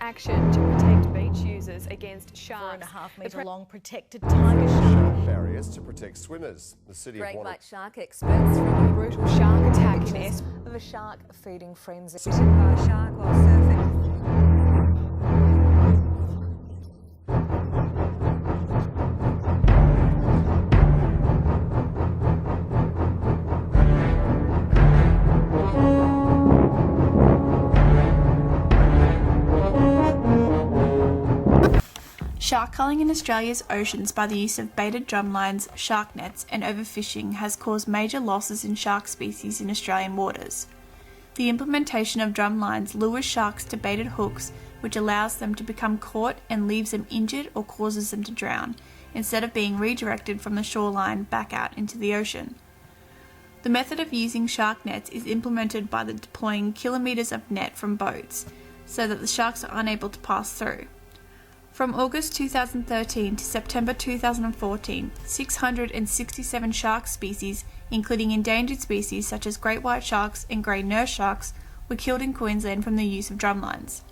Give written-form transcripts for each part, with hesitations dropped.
action to protect beach users against sharks. 4.5 metre long protected tiger shark. Barriers to protect swimmers. The city Great of white shark experts from A brutal shark attack in Of a shark feeding frenzy. bitten by a shark while surfing. Shark culling in Australia's oceans by the use of baited drumlines, shark nets and overfishing has caused major losses in shark species in Australian waters. The implementation of drumlines lures sharks to baited hooks, which allows them to become caught and leaves them injured or causes them to drown, instead of being redirected from the shoreline back out into the ocean. The method of using shark nets is implemented by the deploying kilometres of net from boats, so that the sharks are unable to pass through. From August 2013 to September 2014, 667 shark species, including endangered species such as great white sharks and grey nurse sharks, were killed in Queensland from the use of drumlines.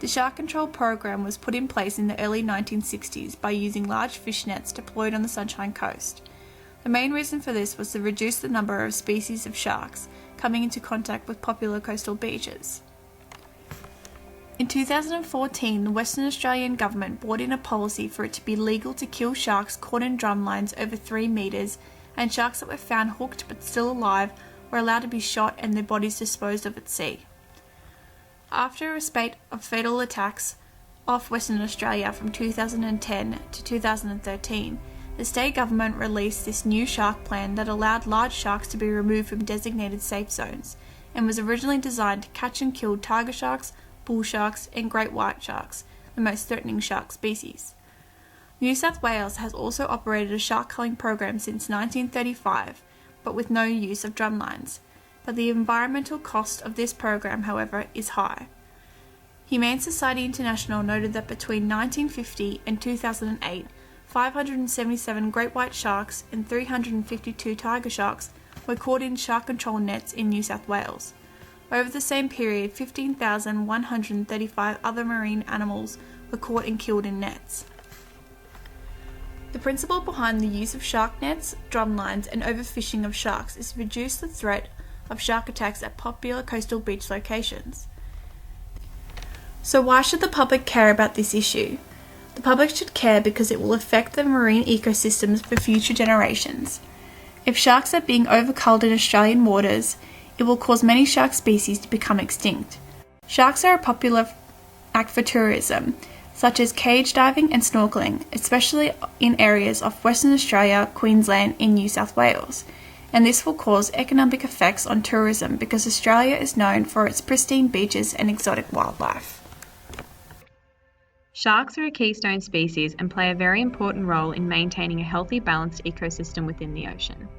The shark control program was put in place in the early 1960s by using large fish nets deployed on the Sunshine Coast. The main reason for this was to reduce the number of species of sharks coming into contact with popular coastal beaches. In 2014, the Western Australian government brought in a policy for it to be legal to kill sharks caught in drumlines over 3 metres, and sharks that were found hooked but still alive were allowed to be shot and their bodies disposed of at sea. After a spate of fatal attacks off Western Australia from 2010 to 2013, the state government released this new shark plan that allowed large sharks to be removed from designated safe zones, and was originally designed to catch and kill tiger sharks, bull sharks and great white sharks, the most threatening shark species. New South Wales has also operated a shark culling program since 1935, but with no use of drumlines. But the environmental cost of this program, however, is high. Humane Society International noted that between 1950 and 2008, 577 great white sharks and 352 tiger sharks were caught in shark control nets in New South Wales. Over the same period, 15,135 other marine animals were caught and killed in nets. The principle behind the use of shark nets, drumlines and overfishing of sharks is to reduce the threat of shark attacks at popular coastal beach locations. So why should the public care about this issue? The public should care because it will affect the marine ecosystems for future generations. If sharks are being overculled in Australian waters, it will cause many shark species to become extinct. Sharks are a popular act for tourism, such as cage diving and snorkelling, especially in areas of Western Australia, Queensland and New South Wales. And this will cause economic effects on tourism because Australia is known for its pristine beaches and exotic wildlife. Sharks are a keystone species and play a very important role in maintaining a healthy, balanced ecosystem within the ocean.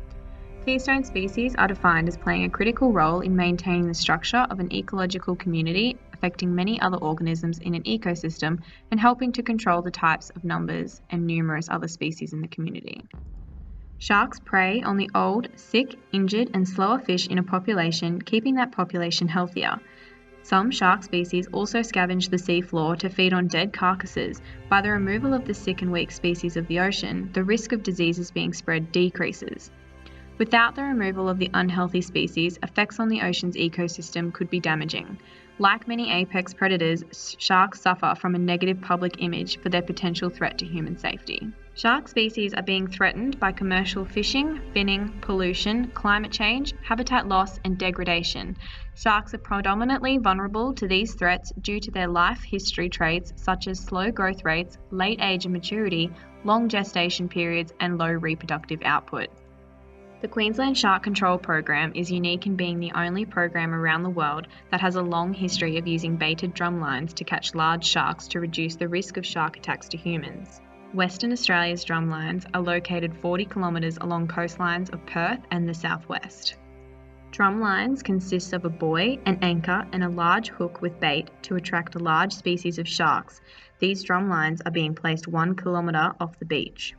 Keystone species are defined as playing a critical role in maintaining the structure of an ecological community, affecting many other organisms in an ecosystem, and helping to control the types of numbers and numerous other species in the community. Sharks prey on the old, sick, injured, and slower fish in a population, keeping that population healthier. Some shark species also scavenge the seafloor to feed on dead carcasses. By the removal of the sick and weak species of the ocean, the risk of diseases being spread decreases. Without the removal of the unhealthy species, effects on the ocean's ecosystem could be damaging. Like many apex predators, sharks suffer from a negative public image for their potential threat to human safety. Shark species are being threatened by commercial fishing, finning, pollution, climate change, habitat loss, and degradation. Sharks are predominantly vulnerable to these threats due to their life history traits such as slow growth rates, late age and maturity, long gestation periods, and low reproductive output. The Queensland Shark Control Program is unique in being the only program around the world that has a long history of using baited drumlines to catch large sharks to reduce the risk of shark attacks to humans. Western Australia's drumlines are located 40 kilometres along coastlines of Perth and the southwest. Drumlines consist of a buoy, an anchor and a large hook with bait to attract a large species of sharks. These drumlines are being placed 1 kilometre off the beach.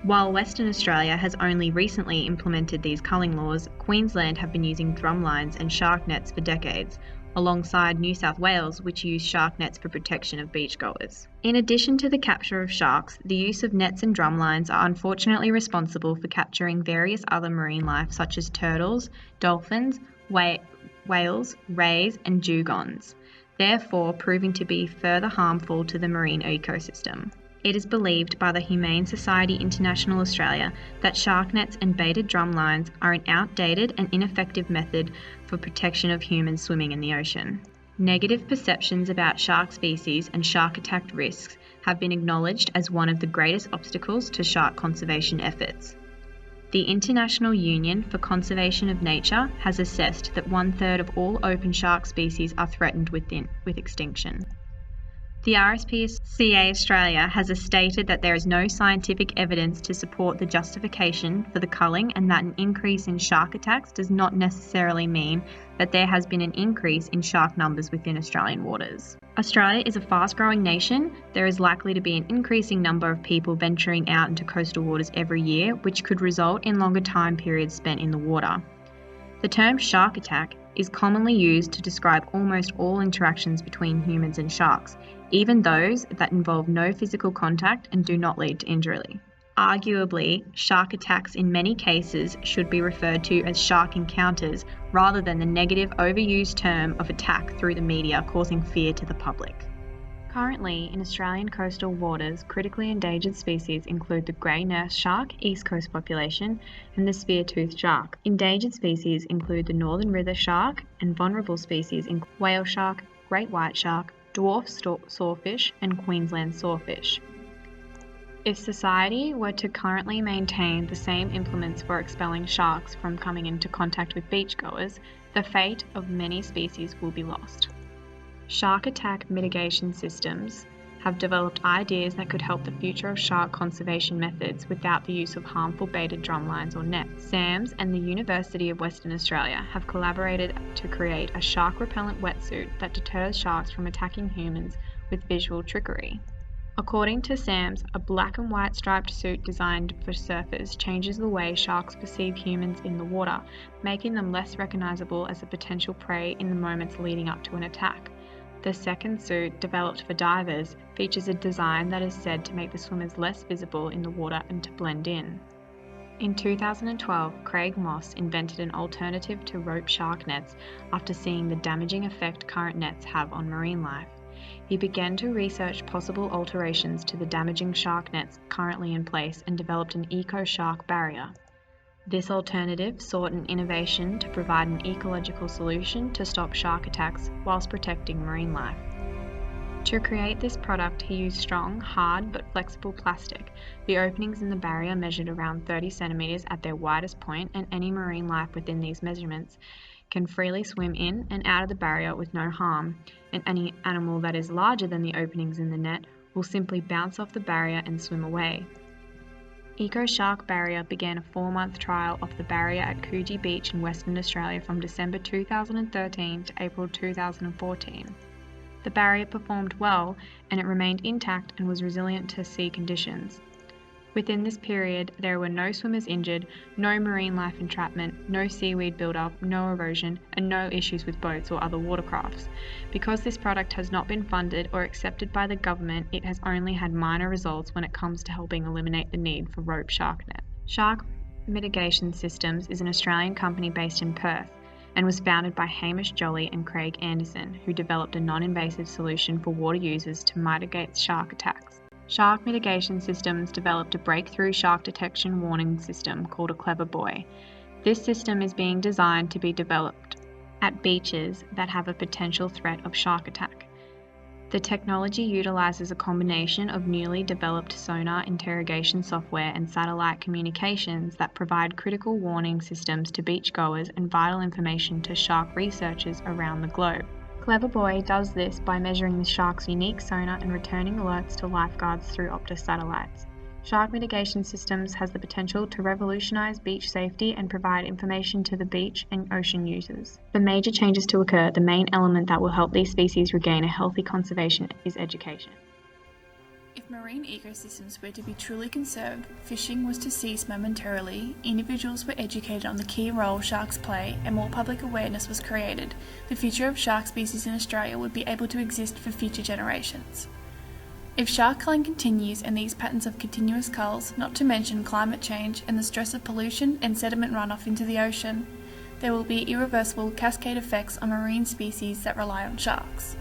While Western Australia has only recently implemented these culling laws, Queensland have been using drumlines and shark nets for decades. alongside New South Wales, which use shark nets for protection of beachgoers. In addition to the capture of sharks, the use of nets and drumlines are unfortunately responsible for capturing various other marine life such as turtles, dolphins, whales, rays, and dugongs, therefore proving to be further harmful to the marine ecosystem. It is believed by the Humane Society International Australia that shark nets and baited drum lines are an outdated and ineffective method for protection of humans swimming in the ocean. Negative perceptions about shark species and shark attack risks have been acknowledged as one of the greatest obstacles to shark conservation efforts. The International Union for Conservation of Nature has assessed that 1/3 of all open shark species are threatened with extinction. The RSPCA Australia has stated that there is no scientific evidence to support the justification for the culling and that an increase in shark attacks does not necessarily mean that there has been an increase in shark numbers within Australian waters. Australia is a fast-growing nation. There is likely to be an increasing number of people venturing out into coastal waters every year, which could result in longer time periods spent in the water. The term shark attack is commonly used to describe almost all interactions between humans and sharks, even those that involve no physical contact and do not lead to injury. Arguably, shark attacks in many cases should be referred to as shark encounters rather than the negative overused term of attack through the media causing fear to the public. Currently, in Australian coastal waters, critically endangered species include the grey nurse shark, east coast population, and the spear-toothed shark. Endangered species include the northern river shark, and vulnerable species include whale shark, great white shark, dwarf sawfish, and Queensland sawfish. If society were to currently maintain the same implements for expelling sharks from coming into contact with beachgoers, the fate of many species will be lost. Shark attack mitigation systems have developed ideas that could help the future of shark conservation methods without the use of harmful baited drumlines or nets. SAMS and the University of Western Australia have collaborated to create a shark repellent wetsuit that deters sharks from attacking humans with visual trickery. According to SAMS, a black and white striped suit designed for surfers changes the way sharks perceive humans in the water, making them less recognizable as a potential prey in the moments leading up to an attack. The second suit, developed for divers, features a design that is said to make the swimmers less visible in the water and to blend in. In 2012, Craig Moss invented an alternative to rope shark nets after seeing the damaging effect current nets have on marine life. He began to research possible alterations to the damaging shark nets currently in place and developed an eco-shark barrier. This alternative sought an innovation to provide an ecological solution to stop shark attacks whilst protecting marine life. To create this product, he used strong, hard but flexible plastic. The openings in the barrier measured around 30 centimeters at their widest point, and any marine life within these measurements can freely swim in and out of the barrier with no harm, and any animal that is larger than the openings in the net will simply bounce off the barrier and swim away. EcoShark Barrier began a 4-month trial of the barrier at Coogee Beach in Western Australia from December 2013 to April 2014. The barrier performed well and it remained intact and was resilient to sea conditions. Within this period, there were no swimmers injured, no marine life entrapment, no seaweed buildup, no erosion, and no issues with boats or other watercrafts. Because this product has not been funded or accepted by the government, it has only had minor results when it comes to helping eliminate the need for rope shark net. Shark Mitigation Systems is an Australian company based in Perth and was founded by Hamish Jolly and Craig Anderson, who developed a non-invasive solution for water users to mitigate shark attacks. Shark Mitigation Systems developed a breakthrough shark detection warning system called a Clever Buoy. This system is being designed to be developed at beaches that have a potential threat of shark attack. The technology utilizes a combination of newly developed sonar interrogation software and satellite communications that provide critical warning systems to beachgoers and vital information to shark researchers around the globe. Clever Buoy does this by measuring the shark's unique sonar and returning alerts to lifeguards through Optus satellites. Shark Mitigation Systems has the potential to revolutionize beach safety and provide information to the beach and ocean users. For major changes to occur, the main element that will help these species regain a healthy conservation is education. If marine ecosystems were to be truly conserved, fishing was to cease momentarily, individuals were educated on the key role sharks play, and more public awareness was created, the future of shark species in Australia would be able to exist for future generations. If shark culling continues and these patterns of continuous culls, not to mention climate change and the stress of pollution and sediment runoff into the ocean, there will be irreversible cascade effects on marine species that rely on sharks.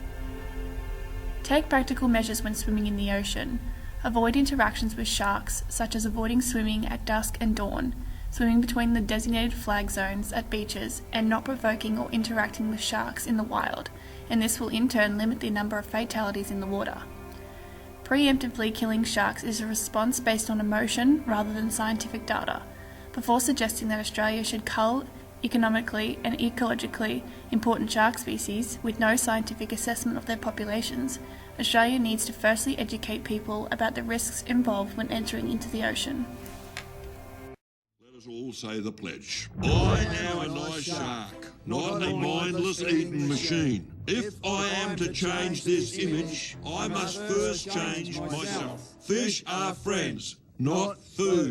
Take practical measures when swimming in the ocean. Avoid interactions with sharks, such as avoiding swimming at dusk and dawn, swimming between the designated flag zones at beaches, and not provoking or interacting with sharks in the wild, and this will in turn limit the number of fatalities in the water. Preemptively killing sharks is a response based on emotion rather than scientific data. Before suggesting that Australia should cull economically and ecologically important shark species with no scientific assessment of their populations, Australia needs to firstly educate people about the risks involved when entering into the ocean. Let us all say the pledge. I now am a shark, not a mindless eating machine. If I am to change this image, I must first change myself. Fish are friends, not food.